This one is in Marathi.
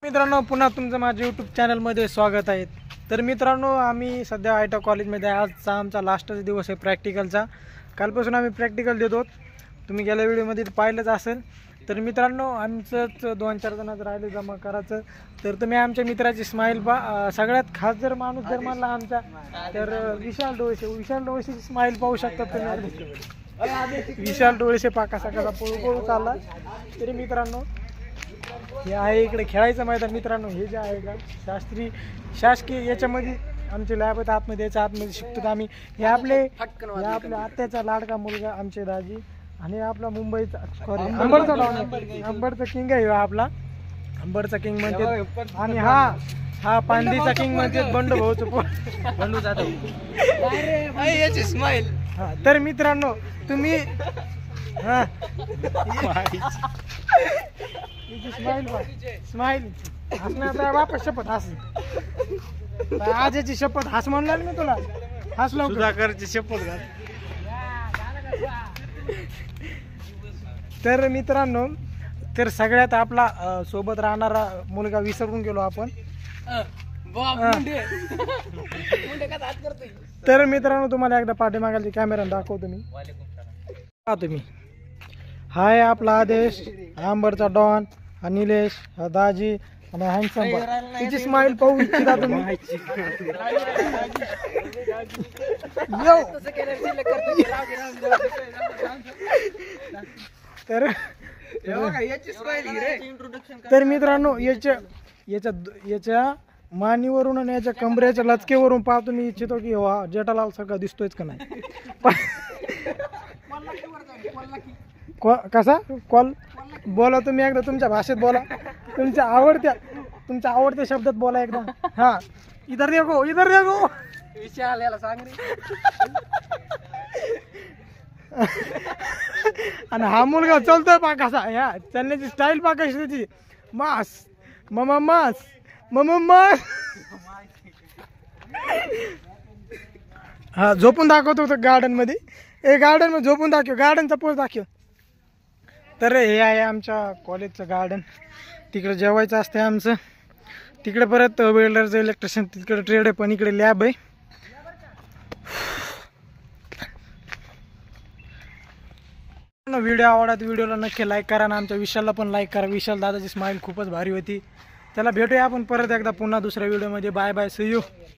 मित्रांनो, पुन्हा तुमचं माझ्या यूट्यूब चॅनलमध्ये स्वागत आहे. तर मित्रांनो, आम्ही सध्या आयटा कॉलेजमध्ये आजचा आमचा लास्टचा दिवस आहे प्रॅक्टिकलचा. कालपासून आम्ही प्रॅक्टिकल देतो. तुम्ही गेल्या व्हिडिओमध्ये पाहिलंच असेल. तर मित्रांनो, आमचंच 2-4 जणांचं राहिले जमा करायचं. तर तुम्ही आमच्या मित्राची स्माईल सगळ्यात खास जर माणूस जर मानला आमचा तर विशाल डोळशेची स्माईल पाहू शकता तुम्ही. विशाल डोळशे पाका सकाळचा पळू चालला. तरी मित्रांनो, हे आहे इकडे खेळायचं मैदान. मित्रांनो, हे जे आहे का शासकीय याच्यामध्ये आमचे लॅब आहेत आतमध्ये. याच्या आतमध्ये शिकतो आम्ही. हे आपल्या आत्याचा लाडका मुलगा आमचे दाजी आणि आपला मुंबईचा अंबरचा डॉन, अंबरचा किंग आहे आपला. अंबरचा किंग म्हणजे आणि हा पांडीचा किंग म्हणजे बंडू भाऊचं बंडू जाधव. हा, तर मित्रांनो तुम्ही स्माईल हसण्याचा वापस शपथ हस. आज याची शपथ हस म्हणणार मी तुला. हसलो सुधाकरची शपथ घाल. तर मित्रांनो, तर सगळ्यात आपला सोबत राहणारा मुलगा विसरून गेलो आपण. तर मित्रांनो, तुम्हाला एकदा पाठीमागायची कॅमेरा दाखवतो मी. तुम्ही हाय आपला आदेश, अंबरचा डॉन, निलेश, दाजी आणि हँडसम. तिची स्माईल पाहू इच्छिता तुम्ही. तर मित्रांनो, याच्या मानीवरून आणि याच्या कमरेच्या लचकेवरून पाहतो मी इच्छितो की वा जेठालाल सगळं दिसतोयच का नाही. कसा कॉल बोला तुम्ही एकदा तुमच्या भाषेत बोला. तुमच्या आवडत्या शब्दात बोला एकदा. हा, इधर देखो विशाल याला सांग रे. आणि हा मुलगा चलतोय पा कसा. ह्या चालण्याची स्टाईल पा कशी त्याची. मास मास. हा, झोपून दाखवतो गार्डन मध्ये. गार्डन मध्ये झोपून दाखव. गार्डनचा पोस्ट दाखव. तर हे आहे आमच्या कॉलेजचं गार्डन. तिकडे जेवायचं असते आमचं. तिकडे परत वेल्डरचं इलेक्ट्रिशियन तिकडे ट्रेड आहे, पण इकडे लॅब आहे. व्हिडिओ आवडत व्हिडिओला नक्की लाईक करा आणि आमच्या विशालला पण लाईक करा. विशाल दादाची स्माईल खूपच भारी होती. त्याला भेटूया आपण परत एकदा पुन्हा दुसऱ्या व्हिडिओमध्ये. Bye bye, see you.